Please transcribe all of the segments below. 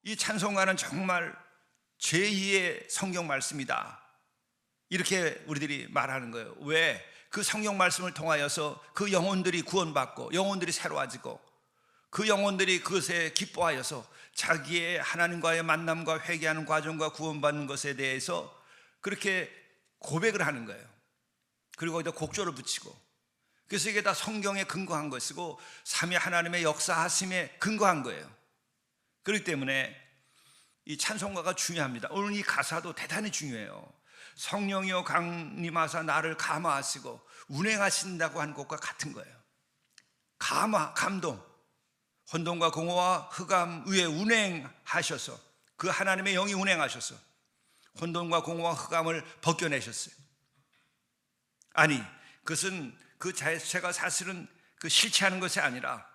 이 찬송가는 정말 제2의 성경 말씀이다, 이렇게 우리들이 말하는 거예요. 왜? 그 성경 말씀을 통하여서 그 영혼들이 구원받고 영혼들이 새로워지고 그 영혼들이 그것에 기뻐하여서 자기의 하나님과의 만남과 회개하는 과정과 구원받는 것에 대해서 그렇게 고백을 하는 거예요. 그리고 거기다 곡조를 붙이고, 그래서 이게 다 성경에 근거한 것이고 삼위 하나님의 역사하심에 근거한 거예요. 그렇기 때문에 이 찬송가가 중요합니다. 오늘 이 가사도 대단히 중요해요. 성령이여 강림하사 나를 감화하시고 운행하신다고 한 것과 같은 거예요. 감화, 감동, 혼돈과 공허와 흑암 위에 운행하셔서, 그 하나님의 영이 운행하셔서 혼돈과 공허와 흑암을 벗겨내셨어요. 아니, 그것은 그 자체가 사실은 그 실체하는 것이 아니라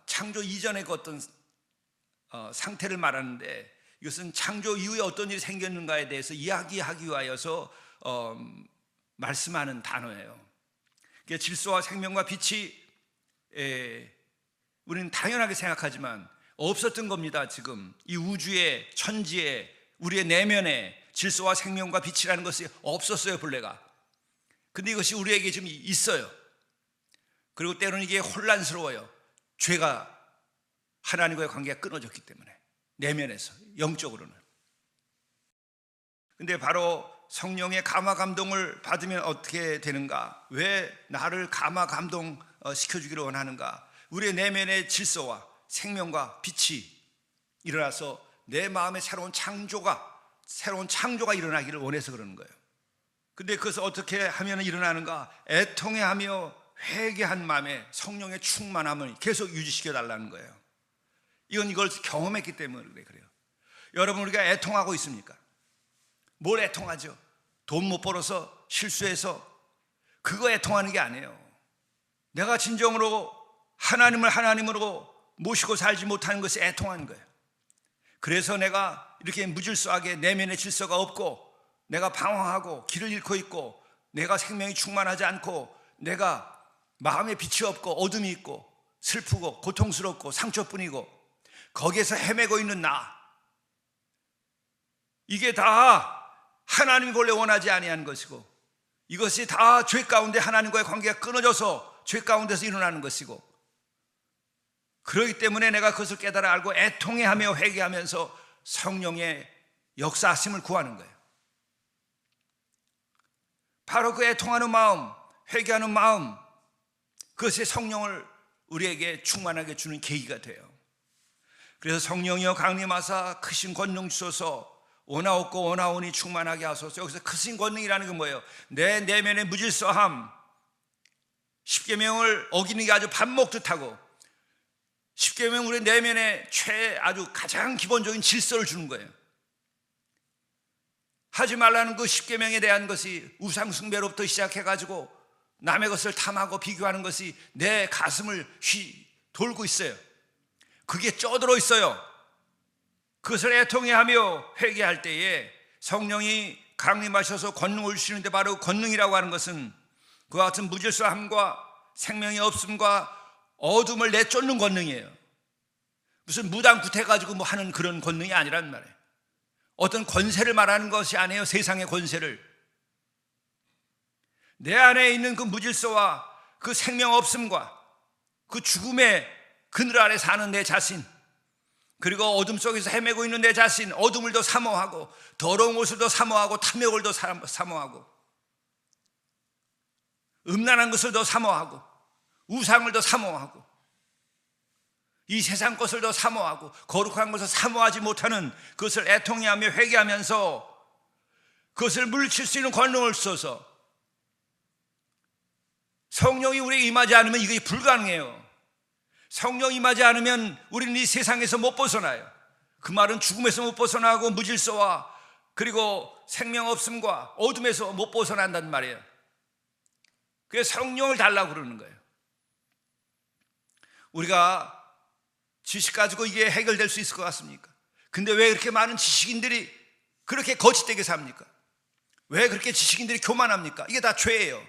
창조 이전의 그 어떤 상태를 말하는데, 이것은 창조 이후에 어떤 일이 생겼는가에 대해서 이야기하기 위하여서 말씀하는 단어예요. 질서와 생명과 빛이 우리는 당연하게 생각하지만 없었던 겁니다. 지금 이 우주의 천지에 우리의 내면에 질서와 생명과 빛이라는 것이 없었어요, 본래가. 근데 이것이 우리에게 지금 있어요. 그리고 때로는 이게 혼란스러워요. 죄가 하나님과의 관계가 끊어졌기 때문에, 내면에서 영적으로는. 근데 바로 성령의 감화 감동을 받으면 어떻게 되는가? 왜 나를 감화 감동 시켜주기를 원하는가? 우리의 내면의 질서와 생명과 빛이 일어나서 내 마음에 새로운 창조가 일어나기를 원해서 그러는 거예요. 근데 그것을 어떻게 하면 일어나는가? 애통해하며 회개한 마음에 성령의 충만함을 계속 유지시켜 달라는 거예요. 이걸 경험했기 때문에 그래요. 여러분, 우리가 애통하고 있습니까? 뭘 애통하죠? 돈 못 벌어서 실수해서 그거 애통하는 게 아니에요. 내가 진정으로 하나님을 하나님으로 모시고 살지 못하는 것이 애통하는 거예요. 그래서 내가 이렇게 무질서하게 내면의 질서가 없고, 내가 방황하고 길을 잃고 있고, 내가 생명이 충만하지 않고, 내가 마음에 빛이 없고 어둠이 있고 슬프고 고통스럽고 상처뿐이고 거기에서 헤매고 있는 나, 이게 다 하나님이 원래 원하지 아니한 것이고, 이것이 다 죄 가운데 하나님과의 관계가 끊어져서 죄 가운데서 일어나는 것이고, 그렇기 때문에 내가 그것을 깨달아 알고 애통해하며 회개하면서 성령의 역사하심을 구하는 거예요. 바로 그 애통하는 마음, 회개하는 마음, 그것이 성령을 우리에게 충만하게 주는 계기가 돼요. 그래서 성령이여 강림하사 크신 권능 주소서, 원하옵고 원하오니 충만하게 하소서. 여기서 크신 권능이라는 건 뭐예요? 내 내면의 무질서함, 십계명을 어기는 게 아주 밥 먹듯 하고, 십계명 우리 내면의 아주 가장 기본적인 질서를 주는 거예요. 하지 말라는 그 십계명에 대한 것이 우상 숭배로부터 시작해가지고 남의 것을 탐하고 비교하는 것이 내 가슴을 돌고 있어요. 그게 쪄들어 있어요. 그것을 애통해하며 회개할 때에 성령이 강림하셔서 권능을 주시는데, 바로 권능이라고 하는 것은 그와 같은 무질서함과 생명이 없음과 어둠을 내쫓는 권능이에요. 무슨 무당굿해가지고 뭐 하는 그런 권능이 아니란 말이에요. 어떤 권세를 말하는 것이 아니에요. 세상의 권세를. 내 안에 있는 그 무질서와 그 생명 없음과 그 죽음의 그늘 아래 사는 내 자신, 그리고 어둠 속에서 헤매고 있는 내 자신, 어둠을 더 사모하고 더러운 것을 더 사모하고 탐욕을 더 사모하고 음란한 것을 더 사모하고 우상을 더 사모하고 이 세상 것을 더 사모하고 거룩한 것을 사모하지 못하는 그것을 애통해하며 회개하면서 그것을 물리칠 수 있는 권능을 주소서. 성령이 우리에게 임하지 않으면 이게 불가능해요. 성령이 임하지 않으면 우리는 이 세상에서 못 벗어나요. 그 말은 죽음에서 못 벗어나고 무질서와 그리고 생명 없음과 어둠에서 못 벗어난다는 말이에요. 그래서 성령을 달라고 그러는 거예요. 우리가 지식 가지고 이게 해결될 수 있을 것 같습니까? 근데 왜 이렇게 많은 지식인들이 그렇게 거짓되게 삽니까? 왜 그렇게 지식인들이 교만합니까? 이게 다 죄예요.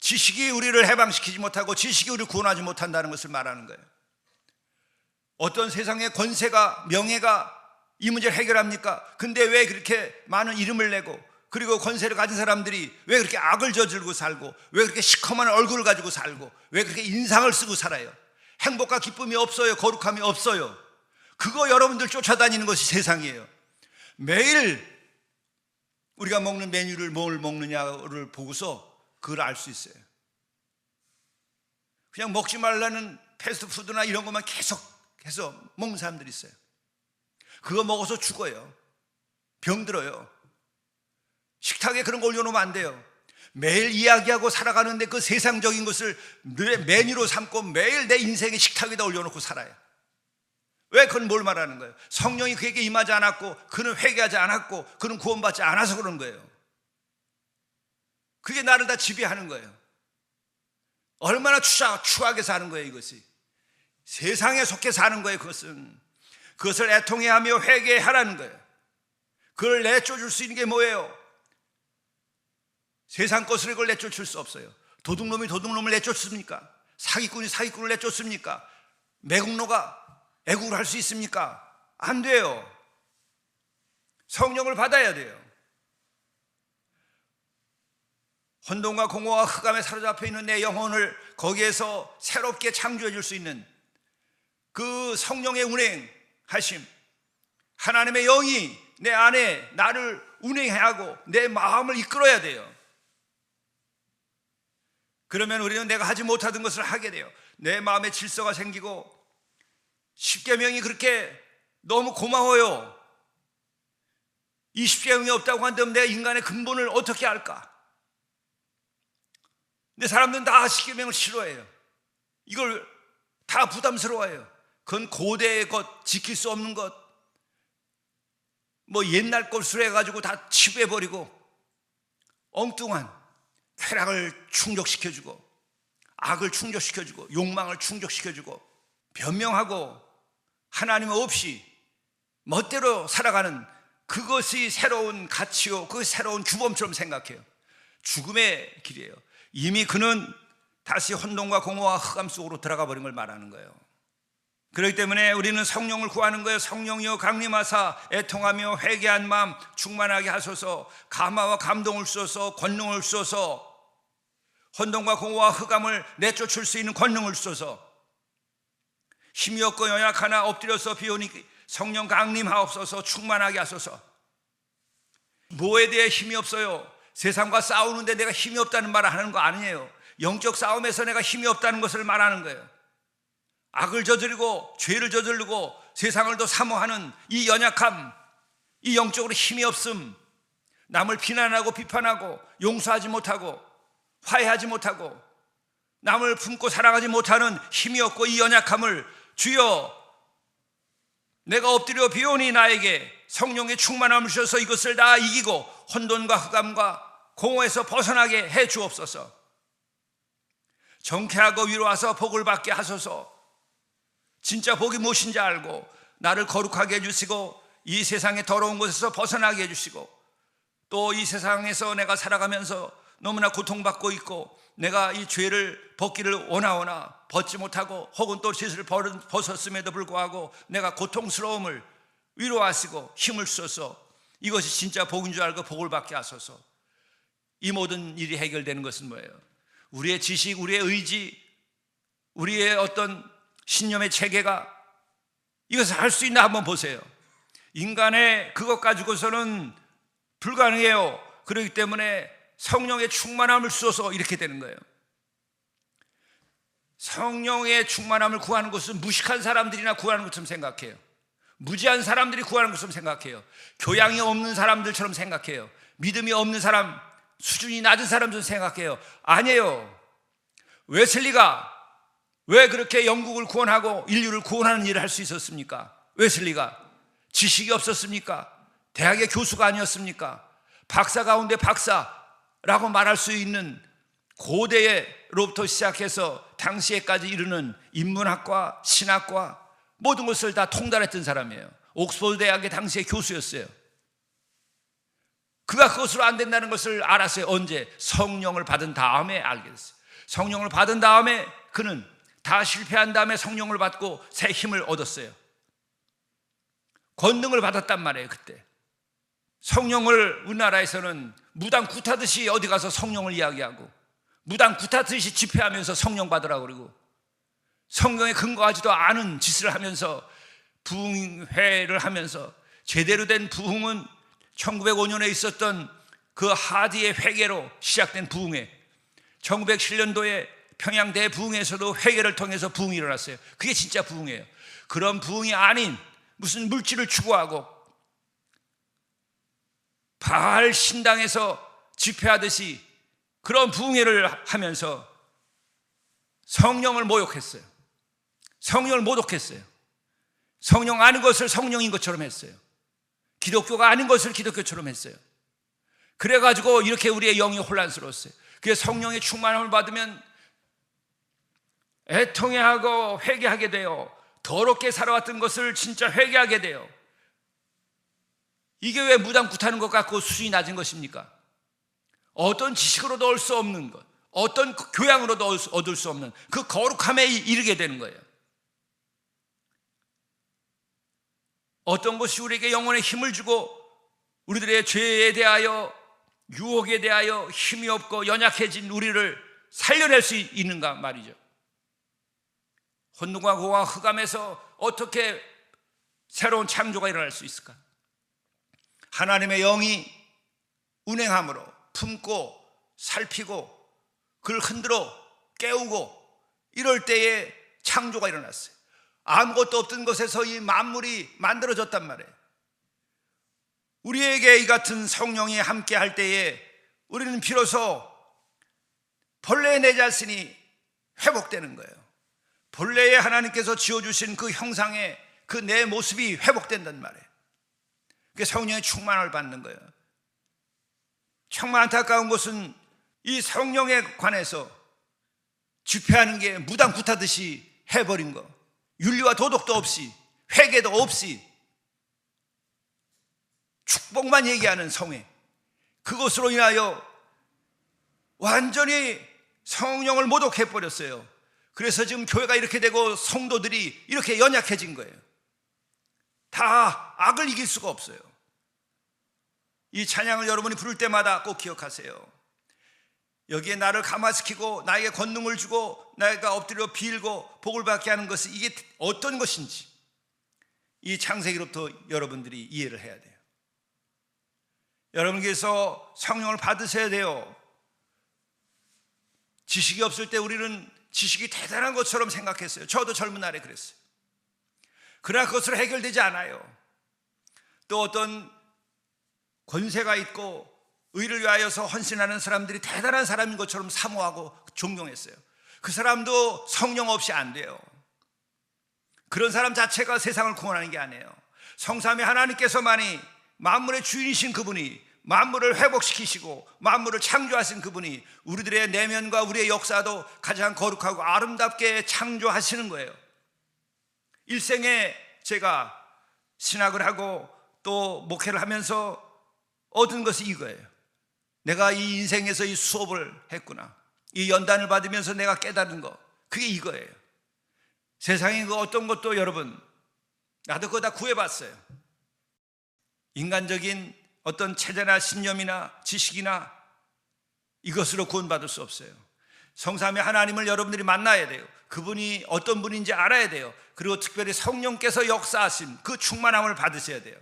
지식이 우리를 해방시키지 못하고 지식이 우리를 구원하지 못한다는 것을 말하는 거예요. 어떤 세상의 권세가, 명예가 이 문제를 해결합니까? 근데 왜 그렇게 많은 이름을 내고, 그리고 권세를 가진 사람들이 왜 그렇게 악을 저지르고 살고, 왜 그렇게 시커먼 얼굴을 가지고 살고, 왜 그렇게 인상을 쓰고 살아요? 행복과 기쁨이 없어요. 거룩함이 없어요. 그거 여러분들 쫓아다니는 것이 세상이에요. 매일 우리가 먹는 메뉴를 뭘 먹느냐를 보고서 그걸 알 수 있어요. 그냥 먹지 말라는 패스트푸드나 이런 것만 계속 해서 먹는 사람들이 있어요. 그거 먹어서 죽어요. 병들어요. 식탁에 그런 거 올려놓으면 안 돼요. 매일 이야기하고 살아가는데 그 세상적인 것을 내 메뉴로 삼고 매일 내 인생의 식탁에다 올려놓고 살아요. 왜? 그건 뭘 말하는 거예요? 성령이 그에게 임하지 않았고, 그는 회개하지 않았고, 그는 구원받지 않아서 그런 거예요. 그게 나를 다 지배하는 거예요. 얼마나 추하게 사는 거예요. 이것이 세상에 속해 사는 거예요. 그것을 애통해하며 회개하라는 거예요. 그걸 내쫓을 수 있는 게 뭐예요? 세상 것을 그걸 내쫓을 수 없어요. 도둑놈이 도둑놈을 내쫓습니까? 사기꾼이 사기꾼을 내쫓습니까? 매국노가 애국을 할 수 있습니까? 안 돼요. 성령을 받아야 돼요. 혼돈과 공허와 흑암에 사로잡혀 있는 내 영혼을 거기에서 새롭게 창조해 줄 수 있는 그 성령의 운행하심, 하나님의 영이 내 안에 나를 운행해야 하고 내 마음을 이끌어야 돼요. 그러면 우리는 내가 하지 못하던 것을 하게 돼요. 내 마음에 질서가 생기고, 십계명이 그렇게 너무 고마워요. 이 십계명이 없다고 한다면 내가 인간의 근본을 어떻게 알까? 근데 사람들은 다 십계명을 싫어해요. 이걸 다 부담스러워해요. 그건 고대의 것, 지킬 수 없는 것, 뭐 옛날 것으로 해가지고 다 치부해버리고 엉뚱한 쾌락을 충족시켜주고, 악을 충족시켜주고, 욕망을 충족시켜주고, 변명하고 하나님 없이 멋대로 살아가는 그것이 새로운 가치요, 그 새로운 주범처럼 생각해요. 죽음의 길이에요. 이미 그는 다시 혼돈과 공허와 흑암 속으로 들어가 버린 걸 말하는 거예요. 그렇기 때문에 우리는 성령을 구하는 거예요. 성령이여 강림하사 애통하며 회개한 마음 충만하게 하소서. 감화와 감동을 주소서. 권능을 주소서. 혼돈과 공허와 흑암을 내쫓을 수 있는 권능을 주소서. 힘이 없고 연약하나 엎드려서 비오니 성령 강림하옵소서. 충만하게 하소서. 뭐에 대해 힘이 없어요? 세상과 싸우는데 내가 힘이 없다는 말을 하는 거 아니에요. 영적 싸움에서 내가 힘이 없다는 것을 말하는 거예요. 악을 저지르고 죄를 저지르고 세상을 더 사모하는 이 연약함, 이 영적으로 힘이 없음, 남을 비난하고 비판하고 용서하지 못하고 화해하지 못하고 남을 품고 살아가지 못하는 힘이 없고 이 연약함을 주여 내가 엎드려 비오니 나에게 성령의 충만함을 주셔서 이것을 다 이기고 혼돈과 흑암과 공허에서 벗어나게 해 주옵소서. 정쾌하고 위로와서 복을 받게 하소서. 진짜 복이 무엇인지 알고 나를 거룩하게 해주시고 이 세상의 더러운 곳에서 벗어나게 해주시고 또 이 세상에서 내가 살아가면서 너무나 고통받고 있고 내가 이 죄를 벗기를 원하오나 벗지 못하고 혹은 또 죄를 벗었음에도 불구하고 내가 고통스러움을 위로하시고 힘을 주셔서 이것이 진짜 복인 줄 알고 복을 받게 하소서. 이 모든 일이 해결되는 것은 뭐예요? 우리의 지식, 우리의 의지, 우리의 어떤 신념의 체계가 이것을 할 수 있나 한번 보세요. 인간의 그것 가지고서는 불가능해요. 그렇기 때문에 성령의 충만함을 주셔서 이렇게 되는 거예요. 성령의 충만함을 구하는 것은 무식한 사람들이나 구하는 것처럼 생각해요. 무지한 사람들이 구하는 것처럼 생각해요. 교양이 없는 사람들처럼 생각해요. 믿음이 없는 사람, 수준이 낮은 사람처럼 생각해요. 아니에요. 웨슬리가 왜 그렇게 영국을 구원하고 인류를 구원하는 일을 할 수 있었습니까? 웨슬리가 지식이 없었습니까? 대학의 교수가 아니었습니까? 박사 가운데 박사라고 말할 수 있는 고대로부터 시작해서 당시에까지 이르는 인문학과 신학과 모든 것을 다 통달했던 사람이에요. 옥스퍼드 대학의 당시의 교수였어요. 그가 그것으로 안 된다는 것을 알았어요. 언제? 성령을 받은 다음에 알게 됐어요. 성령을 받은 다음에 그는 다 실패한 다음에 성령을 받고 새 힘을 얻었어요. 권능을 받았단 말이에요. 그때 성령을 우리나라에서는 무당 굿하듯이 어디 가서 성령을 이야기하고 무당 굿하듯이 집회하면서 성령 받으라고 그러고 성경에 근거하지도 않은 짓을 하면서 부흥회를 하면서 제대로 된 부흥은 1905년에 있었던 그 하디의 회개로 시작된 부흥회, 1907년도에 평양 대부흥에서도 회개를 통해서 부흥이 일어났어요. 그게 진짜 부흥이에요. 그런 부흥이 아닌 무슨 물질을 추구하고 바알 신당에서 집회하듯이 그런 부흥회를 하면서 성령을 모욕했어요. 성령을 모독했어요. 성령 아닌 것을 성령인 것처럼 했어요. 기독교가 아닌 것을 기독교처럼 했어요. 그래가지고 이렇게 우리의 영이 혼란스러웠어요. 그래서 성령의 충만함을 받으면 애통해하고 회개하게 돼요. 더럽게 살아왔던 것을 진짜 회개하게 돼요. 이게 왜 무당 굿하는 것 같고 수준이 낮은 것입니까? 어떤 지식으로도 얻을 수 없는 것, 어떤 교양으로도 얻을 수 없는 그 거룩함에 이르게 되는 거예요. 어떤 것이 우리에게 영혼에 힘을 주고 우리들의 죄에 대하여 유혹에 대하여 힘이 없고 연약해진 우리를 살려낼 수 있는가 말이죠. 혼돈과 고와 흑암에서 어떻게 새로운 창조가 일어날 수 있을까? 하나님의 영이 운행함으로 품고 살피고 그를 흔들어 깨우고 이럴 때에 창조가 일어났어요. 아무것도 없던 것에서 이 만물이 만들어졌단 말이에요. 우리에게 이 같은 성령이 함께 할 때에 우리는 비로소 본래의 내 자신이 회복되는 거예요. 본래의 하나님께서 지어주신 그 형상의 그 내 모습이 회복된단 말이에요. 그게 성령의 충만을 받는 거예요. 정말 안타까운 것은 이 성령에 관해서 집회하는 게 무당 굿하듯이 해버린 거, 윤리와 도덕도 없이 회개도 없이 축복만 얘기하는 성회, 그것으로 인하여 완전히 성령을 모독해버렸어요. 그래서 지금 교회가 이렇게 되고 성도들이 이렇게 연약해진 거예요. 다 악을 이길 수가 없어요. 이 찬양을 여러분이 부를 때마다 꼭 기억하세요. 여기에 나를 감화시키고 나에게 권능을 주고 내가 엎드려 빌고 복을 받게 하는 것은 이게 어떤 것인지 이 창세기로부터 여러분들이 이해를 해야 돼요. 여러분께서 성령을 받으셔야 돼요. 지식이 없을 때 우리는 지식이 대단한 것처럼 생각했어요. 저도 젊은 날에 그랬어요. 그러나 그것으로 해결되지 않아요. 또 어떤 권세가 있고 의를 위하여서 헌신하는 사람들이 대단한 사람인 것처럼 사모하고 존경했어요. 그 사람도 성령 없이 안 돼요. 그런 사람 자체가 세상을 구원하는 게 아니에요. 성삼위 하나님께서만이 만물의 주인이신 그분이 만물을 회복시키시고 만물을 창조하신 그분이 우리들의 내면과 우리의 역사도 가장 거룩하고 아름답게 창조하시는 거예요. 일생에 제가 신학을 하고 또 목회를 하면서 얻은 것이 이거예요. 내가 이 인생에서 이 수업을 했구나, 이 연단을 받으면서 내가 깨달은 거, 그게 이거예요. 세상에 그 어떤 것도 여러분, 나도 그거 다 구해봤어요. 인간적인 어떤 체제나 신념이나 지식이나 이것으로 구원받을 수 없어요. 성삼위 하나님을 여러분들이 만나야 돼요. 그분이 어떤 분인지 알아야 돼요. 그리고 특별히 성령께서 역사하신 그 충만함을 받으셔야 돼요.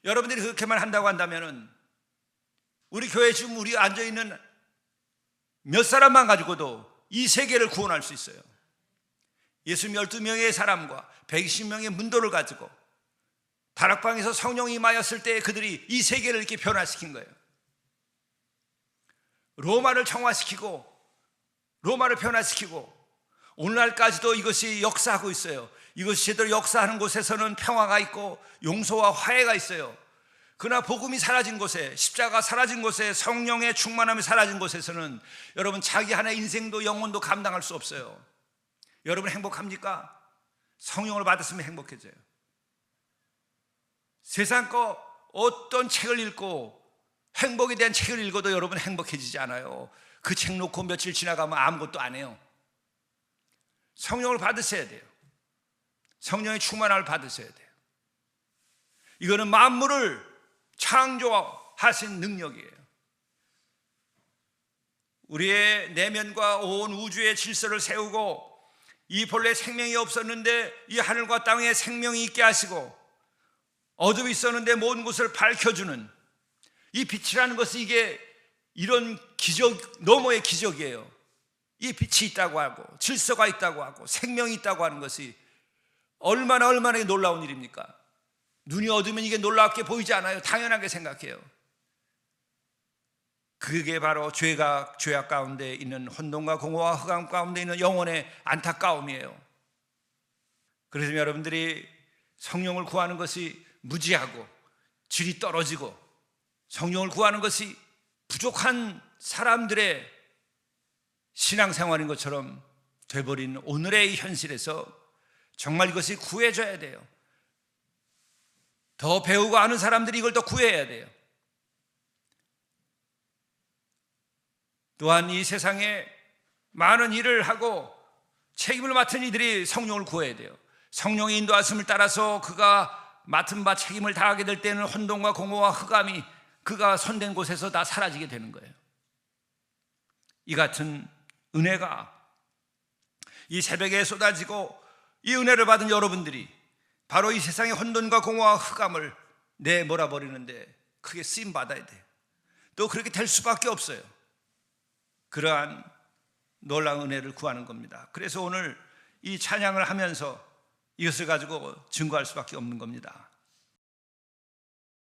여러분들이 그렇게만 한다고 한다면은 우리 교회 지금 우리 앉아있는 몇 사람만 가지고도 이 세계를 구원할 수 있어요. 예수 12명의 사람과 120명의 문도를 가지고 다락방에서 성령이 임하였을 때 그들이 이 세계를 이렇게 변화시킨 거예요. 로마를 청화시키고 로마를 변화시키고 오늘날까지도 이것이 역사하고 있어요. 이것이 제대로 역사하는 곳에서는 평화가 있고 용서와 화해가 있어요. 그러나 복음이 사라진 곳에, 십자가가 사라진 곳에, 성령의 충만함이 사라진 곳에서는 여러분 자기 하나의 인생도 영혼도 감당할 수 없어요. 여러분 행복합니까? 성령을 받았으면 행복해져요. 세상 거 어떤 책을 읽고 행복에 대한 책을 읽어도 여러분 행복해지지 않아요. 그 책 놓고 며칠 지나가면 아무것도 안 해요. 성령을 받으셔야 돼요. 성령의 충만함을 받으셔야 돼요. 이거는 만물을 창조하신 능력이에요. 우리의 내면과 온 우주의 질서를 세우고, 이 본래 생명이 없었는데 이 하늘과 땅에 생명이 있게 하시고, 어둠이 있었는데 모든 것을 밝혀주는 이 빛이라는 것은 이게 이런 기적 너머의 기적이에요. 이 빛이 있다고 하고 질서가 있다고 하고 생명이 있다고 하는 것이 얼마나 놀라운 일입니까? 눈이 어두면 이게 놀랍게 보이지 않아요. 당연하게 생각해요. 그게 바로 죄악 가운데 있는 혼돈과 공허와 흑암 가운데 있는 영혼의 안타까움이에요. 그래서 여러분들이 성령을 구하는 것이 무지하고 질이 떨어지고 성령을 구하는 것이 부족한 사람들의 신앙생활인 것처럼 돼버린 오늘의 이 현실에서 정말 이것이 구해져야 돼요. 더 배우고 아는 사람들이 이걸 더 구해야 돼요. 또한 이 세상에 많은 일을 하고 책임을 맡은 이들이 성령을 구해야 돼요. 성령의 인도하심을 따라서 그가 맡은 바 책임을 다하게 될 때는 혼돈과 공허와 흑암이 그가 손댄 곳에서 다 사라지게 되는 거예요. 이 같은 은혜가 이 새벽에 쏟아지고 이 은혜를 받은 여러분들이 바로 이 세상의 혼돈과 공허와 흑암을 내몰아버리는데 크게 쓰임받아야 돼요. 또 그렇게 될 수밖에 없어요. 그러한 놀라운 은혜를 구하는 겁니다. 그래서 오늘 이 찬양을 하면서 이것을 가지고 증거할 수밖에 없는 겁니다.